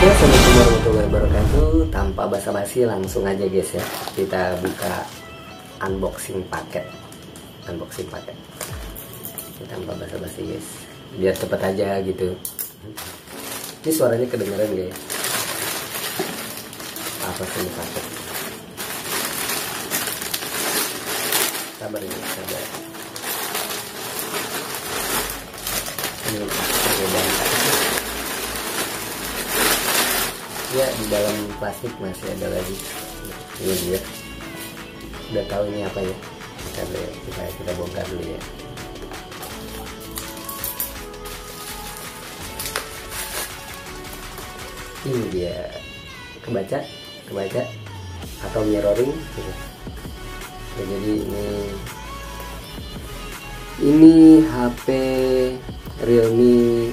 Assalamualaikum warahmatullahi wabarakatuh. Tanpa basa-basi langsung aja guys ya, kita buka unboxing paket. Tanpa basa-basi guys, biar cepet aja gitu. Ini suaranya kedengeran gak ya? Apa sih ini paket? Sabar ya, sabar. Ini pakai bahan ya, di dalam plastik masih ada lagi. Ini dia. Udah tahu ini apa ya? Kita bongkar dulu ya. Ini dia. Kebaca atau mirroring gitu. Ya, jadi ini HP Realme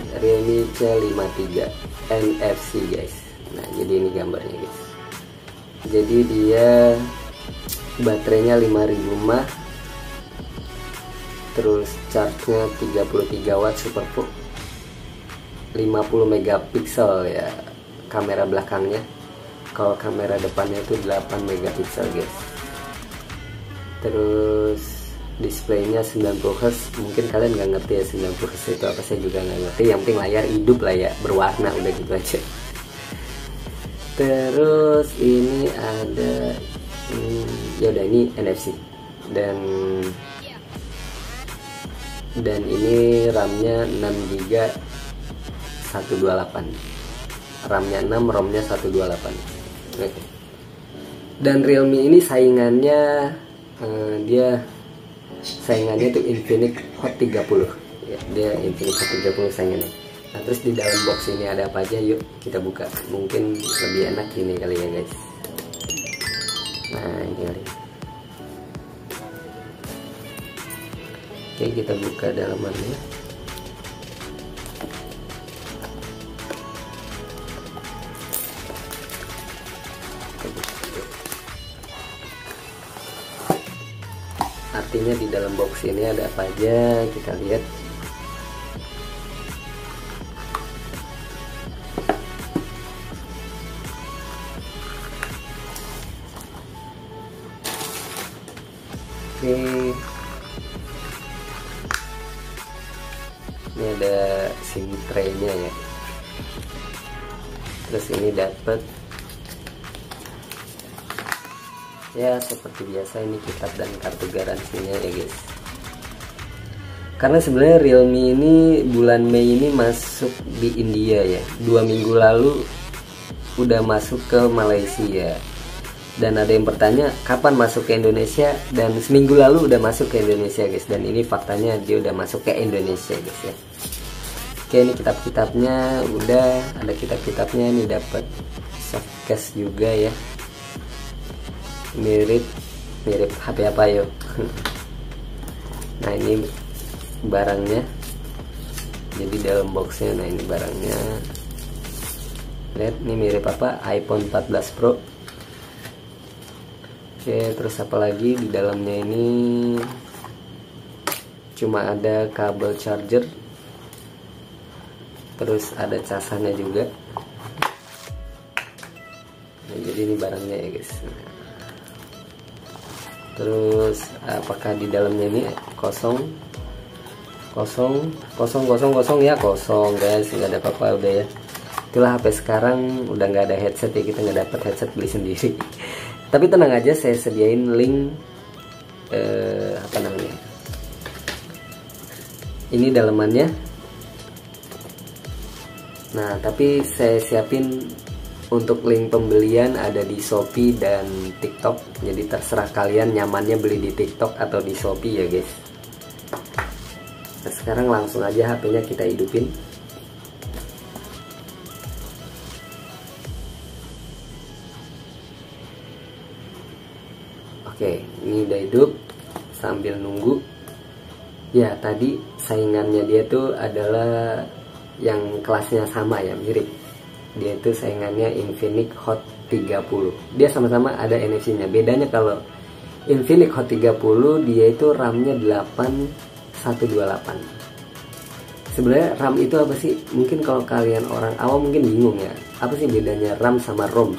C53 NFC guys. Nah, jadi ini gambarnya guys. Jadi dia baterainya 5000 mAh, terus charge-nya 33 watt SuperVOOC, 50 megapiksel ya kamera belakangnya. Kalau kamera depannya itu 8 megapiksel guys. Terus displaynya 90 Hz. Mungkin kalian nggak ngerti ya 90 Hz itu apa, saya juga nggak ngerti. Yang penting layar hidup lah ya, berwarna, udah gitu aja. Terus ini ada ya udah, ini NFC dan ini RAM-nya 6GB 128. RAM-nya 6, ROM-nya 128. Oke. Dan Realme ini saingannya tuh Infinix Hot 30 ya, dia Infinix Hot 30 saingannya. Nah, terus di dalam box ini ada apa aja, yuk kita buka. Mungkin lebih enak ini kali ya guys. Nah, ini kali. Oke, kita buka dalamannya. Artinya di dalam box ini ada apa aja, kita lihat. Oke, ini ada SIM tray-nya ya. Terus ini dapat ya, seperti biasa ini kitab dan kartu garansinya ya guys. Karena sebenarnya Realme ini bulan Mei ini masuk di India ya. 2 minggu lalu udah masuk ke Malaysia. Dan ada yang bertanya kapan masuk ke Indonesia, dan seminggu lalu udah masuk ke Indonesia guys. Dan ini faktanya dia udah masuk ke Indonesia guys ya. Oke, ini kitab-kitabnya udah ada, kitab-kitabnya ini dapat soft case juga ya. Mirip HP apa yuk. Nah, ini barangnya. Jadi dalam boxnya, nah ini barangnya. Lihat, ini mirip apa? iPhone 14 Pro. Oke, terus apa lagi di dalamnya ini? Cuma ada kabel charger. Terus ada casannya juga. Nah, jadi ini barangnya ya guys. Terus apakah di dalamnya ini kosong ya, kosong guys, nggak ada apa-apa udah ya. Itulah HP sekarang, udah nggak ada headset ya, kita nggak dapat headset, beli sendiri. Tapi tenang aja, saya sediain link apa namanya, ini dalamannya. Nah, tapi saya siapin untuk link pembelian ada di Shopee dan TikTok. Jadi terserah kalian nyamannya beli di TikTok atau di Shopee ya guys. Nah, sekarang langsung aja HP-nya kita hidupin. Oke, ini udah hidup. Sambil nunggu ya, tadi saingannya dia tuh adalah yang kelasnya sama ya, mirip. Dia itu saingannya Infinix Hot 30. Dia sama-sama ada NFC-nya. Bedanya kalau Infinix Hot 30 dia itu RAM-nya 8128. Sebenarnya RAM itu apa sih? Mungkin kalau kalian orang awam mungkin bingung ya. Apa sih bedanya RAM sama ROM?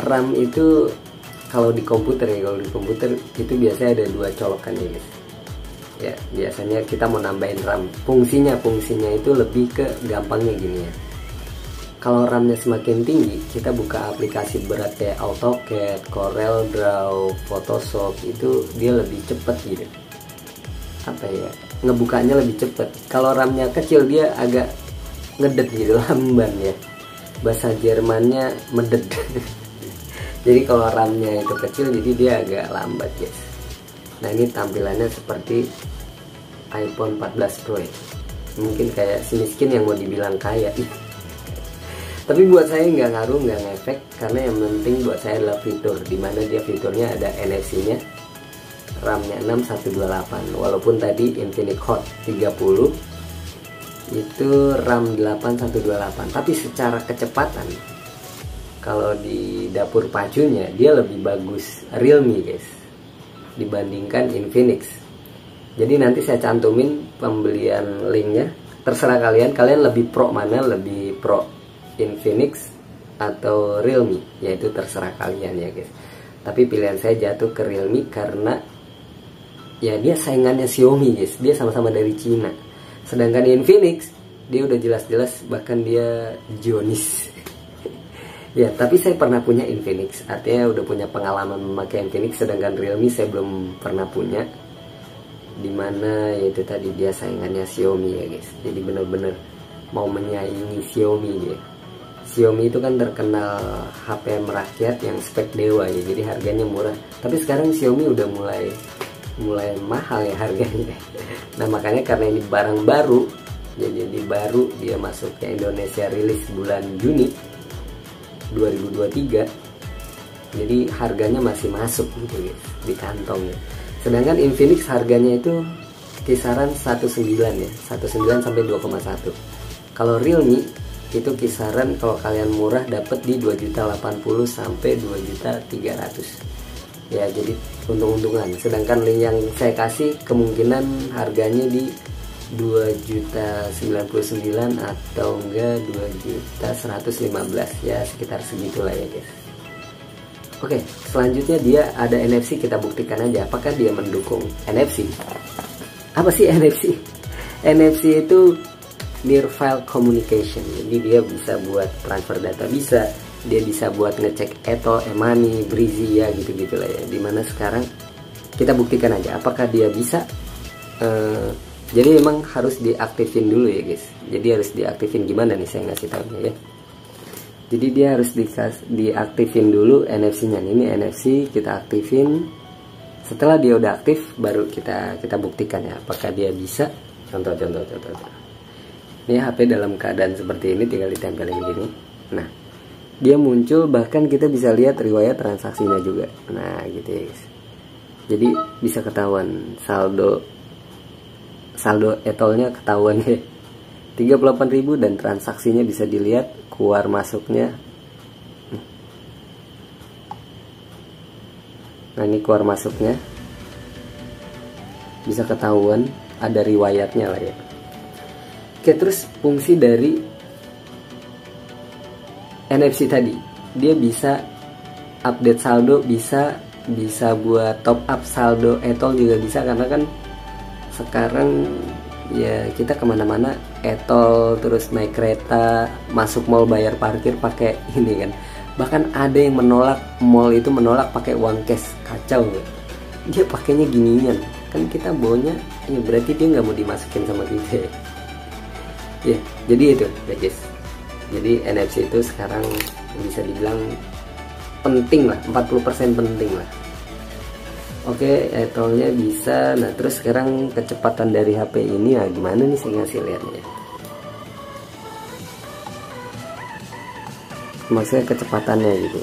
RAM itu kalau di komputer ya, kalau di komputer itu biasanya ada dua colokan ya guys. Ya, biasanya kita mau nambahin RAM. Fungsinya itu lebih ke gampangnya gini ya. Kalau RAM-nya semakin tinggi, kita buka aplikasi berat kayak AutoCAD, Corel Draw, Photoshop, itu dia lebih cepat gitu. Apa ya? Ngebukanya lebih cepat. Kalau RAM-nya kecil dia agak ngedet gitu, lamban ya. Bahasa Jermannya medet. Jadi kalau RAM-nya itu kecil, jadi dia agak lambat guys. Nah ini tampilannya seperti iPhone 14 Pro ya. Mungkin kayak si miskin yang mau dibilang kaya. Tapi buat saya nggak ngaruh, nggak ngefek, karena yang penting buat saya adalah fitur, dimana dia fiturnya ada NFC-nya, RAM-nya 6128. Walaupun tadi Infinix Hot 30 itu RAM 8128, tapi secara kecepatan kalau di dapur pacunya dia lebih bagus Realme guys dibandingkan Infinix. Jadi nanti saya cantumin pembelian linknya, terserah kalian lebih pro mana, lebih pro Infinix atau Realme, yaitu terserah kalian ya guys. Tapi pilihan saya jatuh ke Realme karena ya dia saingannya Xiaomi guys, dia sama-sama dari Cina. Sedangkan Infinix dia udah jelas-jelas bahkan dia Zionis. Ya, tapi saya pernah punya Infinix, artinya udah punya pengalaman memakai Infinix. Sedangkan Realme saya belum pernah punya, dimana yaitu tadi dia saingannya Xiaomi ya guys. Jadi bener-bener mau menyaingi Xiaomi dia. Xiaomi itu kan terkenal HP merakyat yang spek dewa ya, jadi harganya murah. Tapi sekarang Xiaomi udah mulai mahal ya harganya. Nah makanya karena ini barang baru, jadi baru dia masuk ke Indonesia, rilis bulan Juni 2023. Jadi harganya masih masuk gitu guys di kantong ya. Sedangkan Infinix harganya itu kisaran 19 ya, 19 sampai 2,1. Kalau Realme itu kisaran kalau kalian murah dapat di 2.080 sampai 2.300. Ya jadi untung-untungan. Sedangkan link yang saya kasih kemungkinan harganya di 2.099 atau enggak 2.115 ya, sekitar segitulah ya guys. Oke, selanjutnya dia ada NFC. Kita buktikan aja apakah dia mendukung NFC. Apa sih NFC? NFC itu Near File Communication. Jadi dia bisa buat transfer data, dia bisa buat ngecek Etol, Emani, Breezy ya gitu-gitu lah ya. Dimana sekarang kita buktikan aja apakah dia bisa. Jadi emang harus diaktifin dulu ya guys. Jadi harus diaktifin gimana nih saya ngasih tahunya ya. Jadi dia harus diaktifin dulu NFC-nya. Ini NFC kita aktifin. Setelah dia udah aktif baru kita buktikan ya apakah dia bisa. Contoh. Ini HP dalam keadaan seperti ini, tinggal ditempelin gini. Nah, dia muncul, bahkan kita bisa lihat riwayat transaksinya juga. Nah, gitu ya guys. Jadi bisa ketahuan saldo etolnya ketahuan ya. 38.000 dan transaksinya bisa dilihat keluar masuknya. Nah, ini keluar masuknya. Bisa ketahuan, ada riwayatnya lah ya. Oke, terus fungsi dari NFC tadi, dia bisa update saldo, bisa buat top up saldo etol juga bisa, karena kan sekarang ya kita kemana-mana etol, terus naik kereta, masuk mall bayar parkir pakai ini kan. Bahkan ada yang mall itu menolak pakai uang cash, kacau ya. Dia pakainya ginian, kan kita bawanya ya berarti dia nggak mau dimasukin sama kita ya. Ya, jadi itu ya guys. Jadi NFC itu sekarang bisa dibilang penting lah, 40% penting lah. Oke, etolnya bisa. Nah, terus sekarang kecepatan dari HP ini ya gimana nih saya ngasih lihatnya. Maksudnya kecepatannya gitu.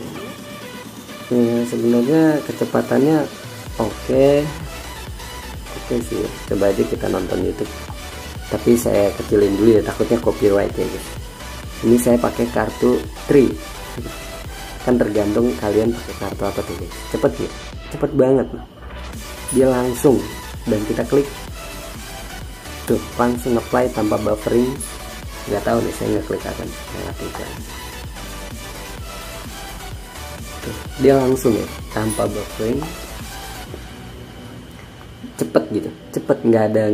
Ya, sebenarnya kecepatannya oke sih. Coba aja kita nonton YouTube. Tapi saya kecilin dulu ya, takutnya copyright ya guys. Ini saya pakai kartu Tri. Kan tergantung kalian pakai kartu apa tuh guys. Cepet ya, cepet banget loh. Dia langsung, dan kita klik Tuh langsung apply tanpa buffering. Nggak tahu nih, saya nggak klik akan mengaktifkan. Tuh, dia langsung ya tanpa buffering, cepet gitu, cepet, nggak ada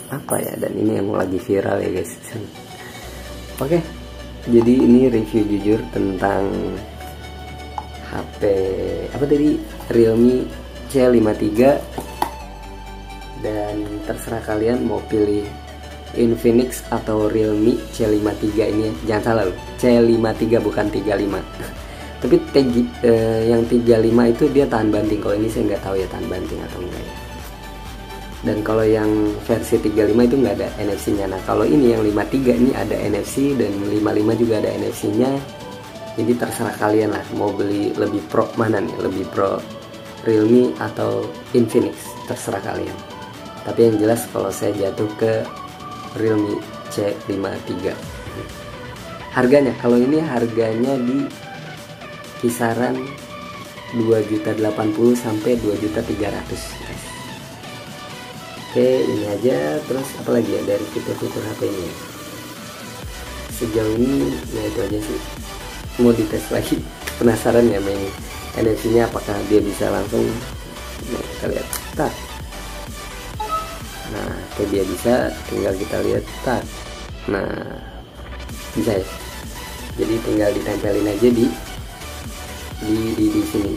apa ya. Dan ini yang lagi viral ya guys. Oke, jadi ini review jujur tentang HP apa tadi, Realme C53. Dan terserah kalian mau pilih Infinix atau Realme C53 ini. Jangan salah loh, C53 bukan 35. Tapi yang 35 itu dia tahan banting. Kalau ini saya nggak tahu ya tahan banting atau enggak ya. Dan kalau yang versi 35 itu nggak ada NFC-nya. Nah kalau ini yang 53 ini ada NFC, dan 55 juga ada NFC-nya. Jadi terserah kalian lah mau beli lebih pro mana nih, lebih pro Realme atau Infinix, terserah kalian. Tapi yang jelas kalau saya jatuh ke Realme C53. Harganya, kalau ini harganya di kisaran 2.080.000 sampai 2.300.000. Oke, ini aja. Terus apa lagi ya dari fitur-fitur HP ini? Sejauh ini ya itu aja sih. Mau dites lagi, penasaran ya main NFC-nya apakah dia bisa langsung. Nah, kita lihat. Tak. Nah, kayak dia bisa, tinggal kita lihat. Tak. Nah, bisa ya. Jadi tinggal ditempelin aja di sini.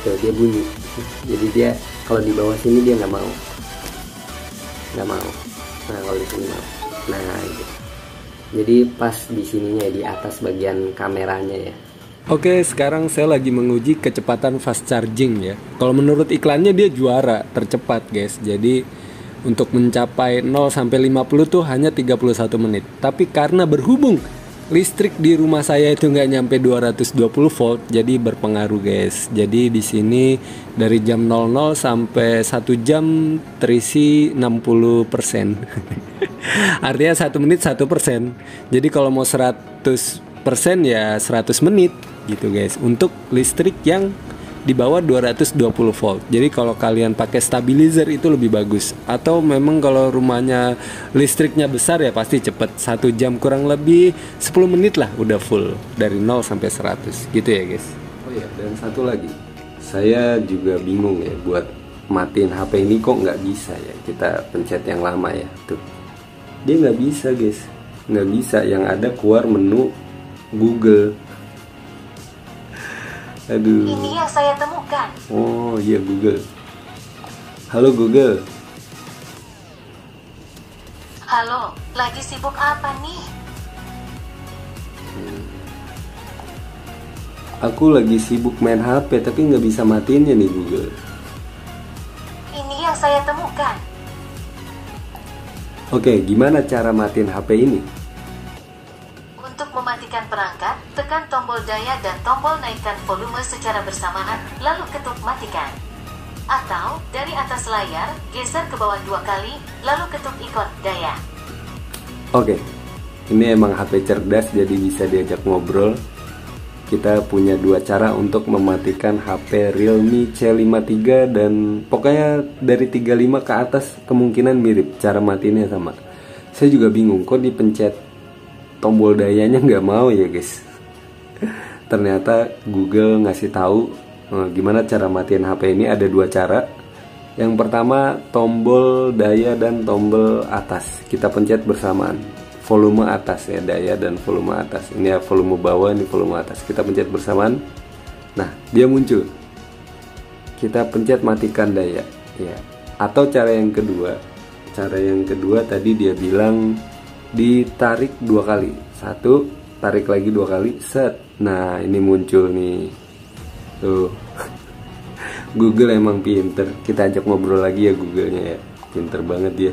Tuh dia bunyi. Jadi dia kalau di bawah sini dia nggak mau. Nah kalau di sini mau. Nah gitu. Jadi pas di sininya, di atas bagian kameranya ya. Oke, sekarang saya lagi menguji kecepatan fast charging ya. Kalau menurut iklannya dia juara tercepat guys. Jadi untuk mencapai 0 sampai 50 tuh hanya 31 menit. Tapi karena berhubung listrik di rumah saya itu nggak nyampe 220 volt, jadi berpengaruh guys. Jadi di sini dari jam 00 sampai 1 jam terisi 60%. Artinya 1 menit 1%. Jadi kalau mau 100% ya 100 menit gitu guys. Untuk listrik yang di bawah 220 volt. Jadi kalau kalian pakai stabilizer itu lebih bagus. Atau memang kalau rumahnya listriknya besar ya pasti cepet. 1 jam kurang lebih 10 menit lah udah full dari 0 sampai 100 gitu ya guys. Oh ya, dan satu lagi, saya juga bingung ya buat matiin HP ini kok nggak bisa ya. Kita pencet yang lama ya, tuh dia nggak bisa guys, nggak bisa. Yang ada keluar menu Google. Aduh. Ini yang saya temukan. Oh iya Google. Halo Google. Halo, lagi sibuk apa nih? Aku lagi sibuk main HP tapi nggak bisa matiinnya nih Google. Ini yang saya temukan. Oke, gimana cara matiin HP ini? Untuk mematikan perangkat, tekan tombol daya dan tombol naikkan volume secara bersamaan, lalu ketuk matikan. Atau, dari atas layar, geser ke bawah 2 kali, lalu ketuk ikon daya. Oke, ini emang HP cerdas jadi bisa diajak ngobrol. Kita punya 2 cara untuk mematikan HP Realme C53, dan pokoknya dari 35 ke atas kemungkinan mirip, cara matiinnya sama. Saya juga bingung kok dipencet tombol dayanya nggak mau ya guys. Ternyata Google ngasih tahu gimana cara matiin HP ini. Ada 2 cara. Yang pertama tombol daya dan tombol atas, kita pencet bersamaan. Volume atas ya, daya dan volume atas. Ini ya volume bawah, ini volume atas. Kita pencet bersamaan. Nah dia muncul. Kita pencet matikan daya ya. Atau cara yang kedua tadi dia bilang ditarik 2 kali. 1, tarik lagi 2 kali, set. Nah ini muncul nih. Tuh. Google emang pinter. Kita ajak ngobrol lagi ya Google-nya ya. Pinter banget dia.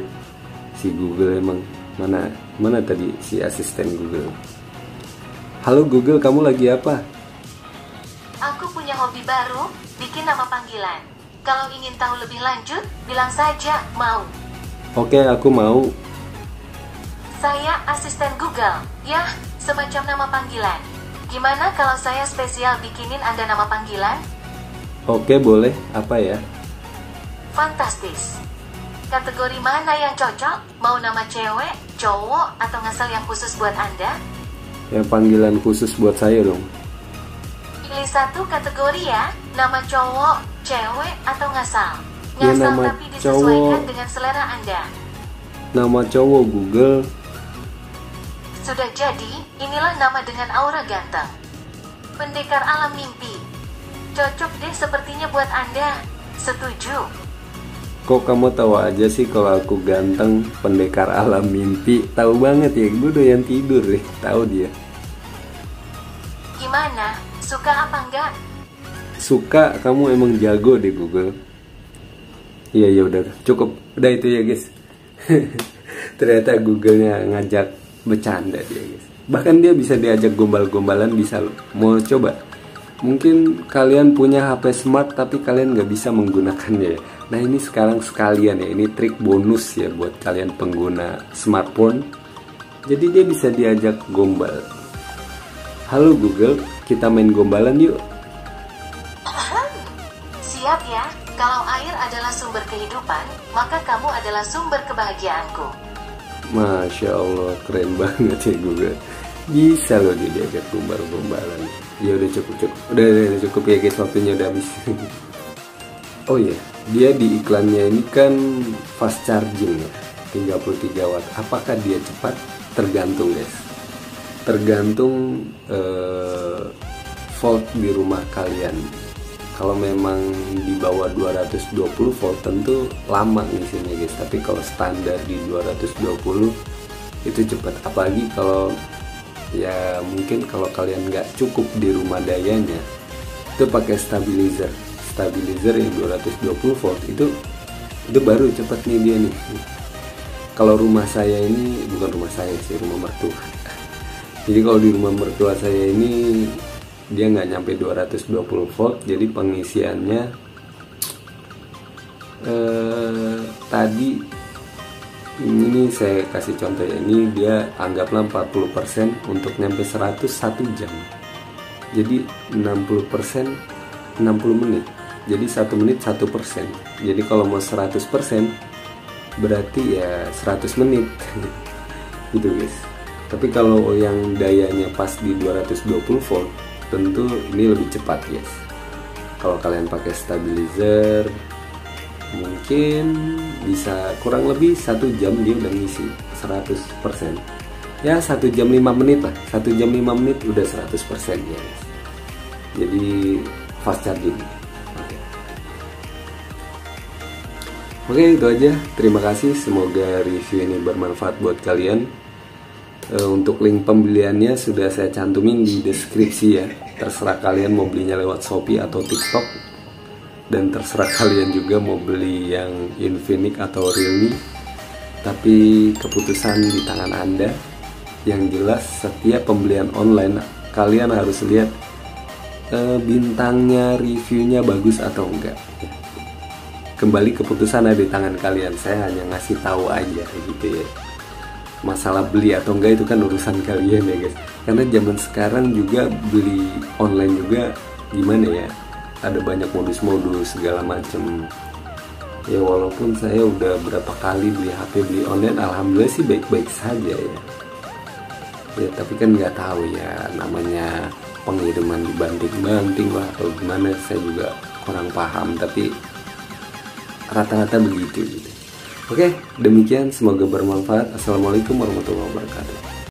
Si Google emang. Mana tadi si asisten Google. Halo Google, kamu lagi apa? Aku punya hobi baru, bikin nama panggilan. Kalau ingin tahu lebih lanjut, bilang saja mau. Oke, aku mau. Saya asisten Google, ya, semacam nama panggilan. Gimana kalau saya spesial bikinin Anda nama panggilan? Oke, boleh. Apa ya? Fantastis. Kategori mana yang cocok? Mau nama cewek, cowok, atau ngasal yang khusus buat Anda? Yang panggilan khusus buat saya dong. Pilih satu kategori ya, nama cowok, cewek, atau ngasal. Ya, Ngasal nama tapi disesuaikan cowok. dengan selera Anda. Nama cowok Google. Sudah jadi, inilah nama dengan aura ganteng. Pendekar alam mimpi. Cocok deh sepertinya buat Anda. Setuju? Kok kamu tahu aja sih kalau aku ganteng, pendekar alam mimpi? Tahu banget ya, gue doyan tidur deh, tahu dia. Gimana? Suka apa enggak? Suka, kamu emang jago deh Google. Iya udah cukup, udah itu ya guys. Ternyata Google-nya ngajak bercanda dia guys. Bahkan dia bisa diajak gombal-gombalan, bisa loh. Mau coba? Mungkin kalian punya HP smart tapi kalian nggak bisa menggunakannya ya. Nah ini sekarang sekalian ya, ini trik bonus ya buat kalian pengguna smartphone. Jadi dia bisa diajak gombal. Halo Google, kita main gombalan yuk. Siap ya, kalau air adalah sumber kehidupan, maka kamu adalah sumber kebahagiaanku. Masya Allah, keren banget ya Google. Bisa loh dia diajak gombal-gombalan. Ya udah cukup ya guys, waktunya udah habis. Oh iya, dia di iklannya ini kan fast charging ya, 33 watt. Apakah dia cepat? Tergantung guys. Tergantung volt di rumah kalian. Kalau memang di bawah 220 volt tentu lama ngisinya guys. Tapi kalau standar di 220 itu cepat. Apalagi kalau ya mungkin kalau kalian nggak cukup di rumah dayanya, itu pakai stabilizer yang 220 volt itu baru cepat nih dia nih. Kalau rumah saya ini, bukan rumah saya sih, rumah mertua. Jadi kalau di rumah mertua saya ini dia nggak nyampe 220 volt, jadi pengisiannya tadi ini saya kasih contoh ya, ini dia anggaplah 40% untuk nyampe 100 1 jam. Jadi 60% 60 menit. Jadi 1 menit 1%. Jadi kalau mau 100% berarti ya 100 menit. Gitu guys. Tapi kalau yang dayanya pas di 220 volt, tentu ini lebih cepat guys. Kalau kalian pakai stabilizer mungkin bisa kurang lebih 1 jam dia udah ngisi 100%. Ya 1 jam 5 menit lah, 1 jam 5 menit udah 100% ya guys. Jadi fast charging. Oke, itu aja. Terima kasih, semoga review ini bermanfaat buat kalian. Untuk link pembeliannya sudah saya cantumin di deskripsi ya. Terserah kalian mau belinya lewat Shopee atau TikTok. Dan terserah kalian juga mau beli yang Infinix atau Realme. Tapi keputusan di tangan Anda. Yang jelas setiap pembelian online kalian harus lihat bintangnya, reviewnya bagus atau enggak. Kembali keputusan ada di tangan kalian. Saya hanya ngasih tahu aja gitu ya. Masalah beli atau enggak itu kan urusan kalian ya guys. Karena zaman sekarang juga beli online juga gimana ya, ada banyak modus-modus segala macem. Ya walaupun saya udah berapa kali beli HP, beli online, alhamdulillah sih baik-baik saja ya. Ya tapi kan nggak tahu ya, namanya pengiriman dibanting-banting lah atau gimana, saya juga kurang paham. Tapi rata-rata begitu gitu. Oke, demikian, semoga bermanfaat. Assalamualaikum warahmatullahi wabarakatuh.